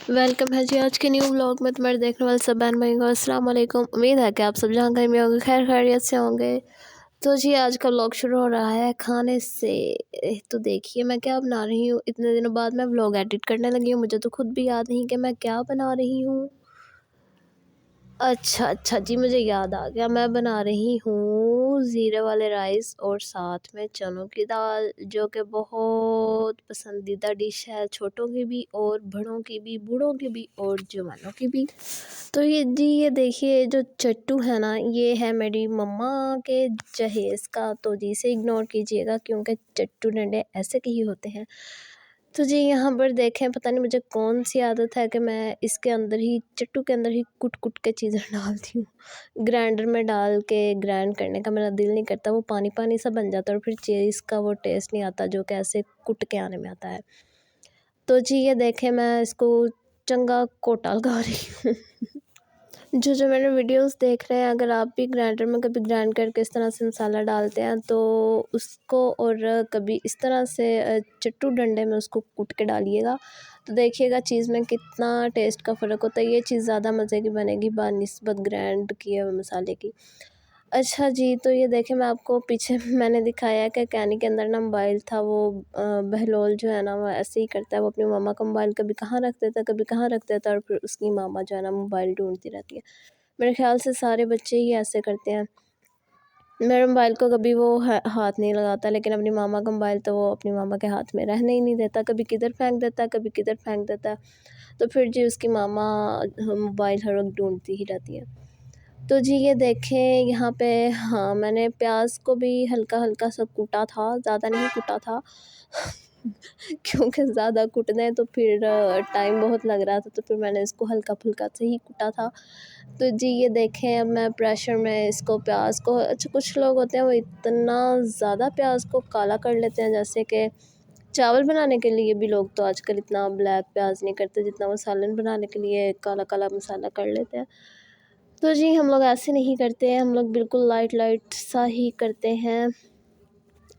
Welcome है जी आज के न्यू व्लॉग में। तुम्हारे देखने वाले सब बहन भाई को अस्सलाम वालेकुम। उम्मीद है कि आप सब जहाँ कहीं में होंगे खैर खैरियत से होंगे। तो जी आज का व्लॉग शुरू हो रहा है खाने से। तो देखिए मैं क्या बना रही हूँ। इतने दिनों बाद मैं व्लॉग एडिट करने लगी हूँ, मुझे तो खुद भी याद नहीं कि मैं क्या बना रही हूँ। अच्छा जी, मुझे याद आ गया। मैं बना रही हूँ ज़ीरे वाले राइस और साथ में चनों की दाल, जो कि बहुत पसंदीदा डिश है छोटों की भी और बड़ों की भी, बूढ़ों की भी और जवानों की भी। तो ये देखिए जो चट्टू है ना, ये है मेरी मम्मा के जहेज़ का। तो जी इसे इग्नोर कीजिएगा क्योंकि चट्टू डंडे ऐसे के ही होते हैं। तो जी यहाँ पर देखें, पता नहीं मुझे कौन सी आदत है कि मैं इसके अंदर ही, चट्टू के अंदर ही कुट कुट के चीज़ें डालती हूँ। ग्राइंडर में डाल के ग्राइंड करने का मेरा दिल नहीं करता, वो पानी पानी सा बन जाता है और फिर चीज़ का वो टेस्ट नहीं आता जो कि ऐसे कुट के आने में आता है। तो जी ये देखें मैं इसको चंगा कोटा लगा रही हूँ। जो मेरे वीडियोस देख रहे हैं, अगर आप भी ग्राइंडर में कभी ग्राइंड करके इस तरह से मसाला डालते हैं तो उसको, और कभी इस तरह से चट्टू डंडे में उसको कूट के डालिएगा तो देखिएगा चीज़ में कितना टेस्ट का फ़र्क होता है। ये चीज़ ज़्यादा मज़े की बनेगी बानिस्बत ग्राइंड किए हुए मसाले की। अच्छा जी, तो ये देखें मैं आपको पीछे मैंने दिखाया कि कैनी के अंदर ना मोबाइल था। वो बहलोल जो है ना, वो ऐसे ही करता है, वो अपनी मामा का मोबाइल कभी कहाँ रख देता है कभी कहाँ रख देता है और फिर उसकी मामा जो है ना मोबाइल ढूंढती रहती है। मेरे ख़्याल से सारे बच्चे ही ऐसे करते हैं। मेरे मोबाइल को कभी वो हाथ नहीं लगाता, लेकिन अपनी मामा का मोबाइल तो वो अपनी मामा के हाथ में रहने ही नहीं देता। कभी किधर फेंक देता है, कभी किधर फेंक देता है। तो फिर जी उसकी मामा मोबाइल हर वक्त ढूंढती ही रहती है। तो जी ये देखें यहाँ पे, हाँ मैंने प्याज को भी हल्का हल्का सा कूटा था, ज़्यादा नहीं कूटा था क्योंकि ज़्यादा कुटने तो फिर टाइम बहुत लग रहा था, तो फिर मैंने इसको हल्का फुल्का से ही कूटा था। तो जी ये देखें अब मैं प्रेशर में इसको प्याज को, अच्छा कुछ लोग होते हैं वो इतना ज़्यादा प्याज को काला कर लेते हैं, जैसे कि चावल बनाने के लिए भी लोग तो आजकल इतना ब्लैक प्याज नहीं करते जितना वो सालन बनाने के लिए काला काला मसाला कर लेते हैं। तो जी हम लोग ऐसे नहीं करते हैं, हम लोग बिल्कुल लाइट लाइट सा ही करते हैं।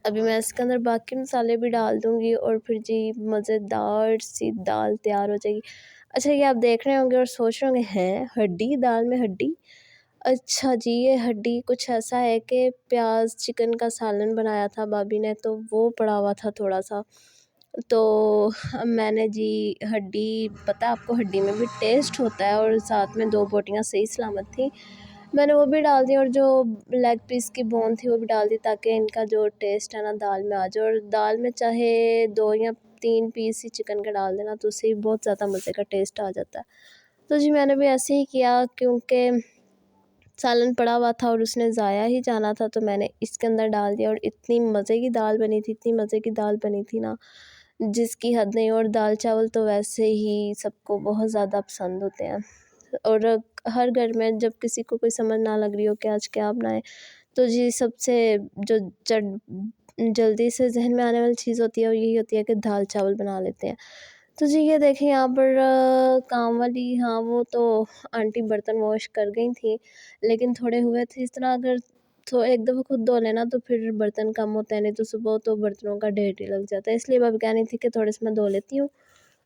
अभी मैं इसके अंदर बाकी मसाले भी डाल दूँगी और फिर जी मज़ेदार सी दाल तैयार हो जाएगी। अच्छा ये आप देख रहे होंगे और सोच रहे होंगे, हैं हड्डी, दाल में हड्डी? अच्छा जी, ये हड्डी कुछ ऐसा है कि प्याज चिकन का सालन बनाया था भाभी ने, तो वो पड़ा हुआ था थोड़ा-सा। तो मैंने जी हड्डी, पता है आपको हड्डी में भी टेस्ट होता है, और साथ में 2 बोटियाँ सही सलामत थी। मैंने वो भी डाल दी और जो लेग पीस की बोन थी वो भी डाल दी, ताकि इनका जो टेस्ट है ना दाल में आ जाए। और दाल में चाहे 2 या 3 पीस ही चिकन के डाल देना, तो उससे ही बहुत ज़्यादा मज़े का टेस्ट आ जाता है। तो जी मैंने भी ऐसे ही किया, क्योंकि सालन पड़ा हुआ था और उसने ज़ाया ही जाना था, तो मैंने इसके अंदर डाल दिया और इतनी मज़े की दाल बनी थी, इतनी मज़े की दाल बनी थी ना, जिसकी हद नहीं। और दाल चावल तो वैसे ही सबको बहुत ज़्यादा पसंद होते हैं, और हर घर में जब किसी को कोई समझ ना लग रही हो कि आज क्या बनाएं, तो जी सबसे जो जल्दी से जहन में आने वाली चीज़ होती है वो यही होती है कि दाल चावल बना लेते हैं। तो जी ये देखें यहाँ पर काम वाली, हाँ वो तो आंटी बर्तन वॉश कर गई थी, लेकिन थोड़े हुए थे इस तरह। अगर तो एक दफ़ा खुद धो लेना तो फिर बर्तन कम होते हैं, नहीं तो सुबह तो बर्तनों का ढेर ही लग जाता है। इसलिए भाभी कह रही थी कि थोड़े से मैं धो लेती हूँ,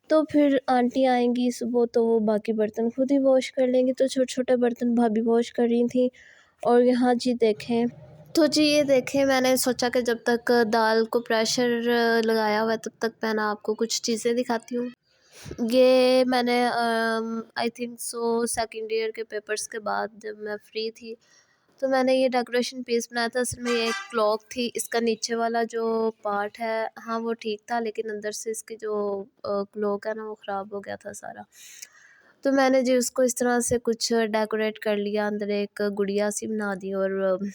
तो फिर आंटी आएंगी सुबह तो वो बाकी बर्तन खुद ही वॉश कर लेंगी। तो छोटे छोटे बर्तन भाभी वॉश कर रही थी। और यहाँ जी देखें, तो जी ये देखें मैंने सोचा कि जब तक दाल को प्रेशर लगाया हुआ है तब तक मैं ना आपको कुछ चीज़ें दिखाती हूँ। ये मैंने I think so second year के पेपर्स के बाद जब मैं फ्री थी, तो मैंने ये डेकोरेशन पीस बनाया था। असल में ये एक क्लॉक थी, इसका नीचे वाला जो पार्ट है हाँ वो ठीक था, लेकिन अंदर से इसकी जो क्लॉक है ना वो ख़राब हो गया था सारा। तो मैंने जी उसको इस तरह से कुछ डेकोरेट कर लिया, अंदर एक गुड़िया सी बना दी, और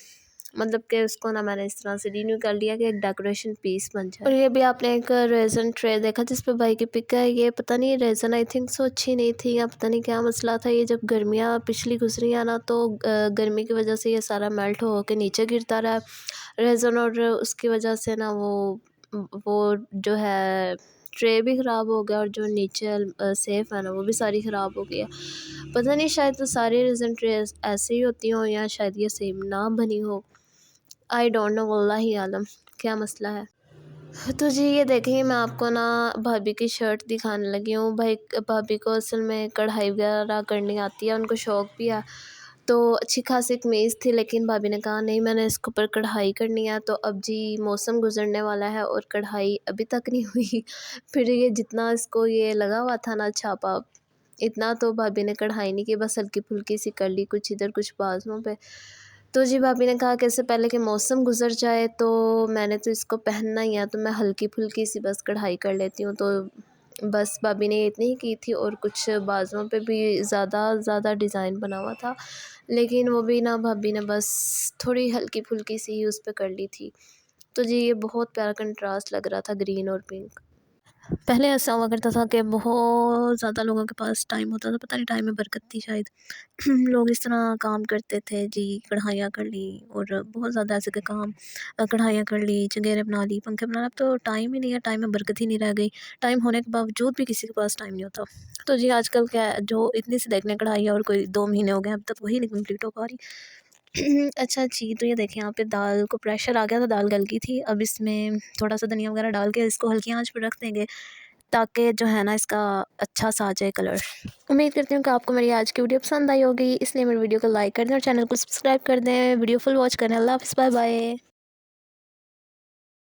मतलब कि उसको ना मैंने इस तरह से रिन्यू कर लिया कि एक डेकोरेशन पीस बन जाए। और ये भी आपने एक रेज़न ट्रे देखा जिस पे भाई की पिक है, ये पता नहीं रेज़न आई थिंक सो अच्छी नहीं थी, या पता नहीं क्या मसला था। ये जब गर्मियाँ पिछली गुजरी है ना, तो गर्मी की वजह से ये सारा मेल्ट हो के नीचे गिरता रहा रेज़न, और उसकी वजह से ना वो जो है ट्रे भी ख़राब हो गया, और जो नीचे सेफ़ है ना वो भी सारी ख़राब हो गई है। पता नहीं शायद तो सारी रेज़न ट्रे ऐसे ही होती हों, या शायद ये सेम ना बनी हो। आई डोंट नो, वल्लाही आलम क्या मसला है। तो जी ये देखिए मैं आपको ना भाभी की शर्ट दिखाने लगी हूँ। भाई भाभी को असल में कढ़ाई वगैरह करनी आती है, उनको शौक़ भी है। तो अच्छी खासी कमीज़ थी, लेकिन भाभी ने कहा नहीं मैंने इसके ऊपर कढ़ाई करनी है। तो अब जी मौसम गुज़रने वाला है और कढ़ाई अभी तक नहीं हुई। फिर ये जितना इसको ये लगा हुआ था ना छापा, इतना तो भाभी ने कढ़ाई नहीं की, बस हल्की-फुल्की सी कर ली, कुछ इधर कुछ बाजुओं पे। तो जी भाभी ने कहा कि इससे पहले कि मौसम गुज़र जाए, तो मैंने तो इसको पहनना ही है, तो मैं हल्की-फुल्की सी बस कढ़ाई कर लेती हूँ। तो बस भाभी ने इतनी ही की थी और कुछ बाजुओं पे भी ज़्यादा डिज़ाइन बना हुआ था, लेकिन वो भी ना भाभी ने बस थोड़ी हल्की-फुल्की सी उस पे कर ली थी। तो जी ये बहुत प्यारा कंट्रास्ट लग रहा था ग्रीन और पिंक। पहले ऐसा हुआ करता था कि बहुत ज़्यादा लोगों के पास टाइम होता था, पता नहीं टाइम में बरकत थी शायद। लोग इस तरह काम करते थे जी, कढ़ाइयाँ कर ली और बहुत ज़्यादा ऐसे के काम, कढ़ाइयाँ कर ली, चंगेरे बना ली, पंखे बना, अब तो टाइम ही नहीं है, टाइम में बरकत ही नहीं रह गई। टाइम होने के बावजूद भी किसी के पास टाइम नहीं होता। तो जी आजकल क्या है, जो इतनी सी देखने कढ़ाई और कोई 2 महीने हो गए अब तक वही नहीं कंप्लीट हो पा रही। अच्छा जी, तो ये देखें यहाँ पे दाल को प्रेशर आ गया था, दाल गल गई थी। अब इसमें थोड़ा-सा धनिया वगैरह डाल के इसको हल्की आँच पे रख देंगे, ताकि जो है ना इसका अच्छा सा आ जाए कलर। उम्मीद करती हूँ कि आपको मेरी आज की वीडियो पसंद आई होगी, इसलिए मेरी वीडियो को लाइक कर दें और चैनल को सब्सक्राइब कर दें। वीडियो फुल वॉच करें। अल्लाह हाफ़िज़, बाय बाय।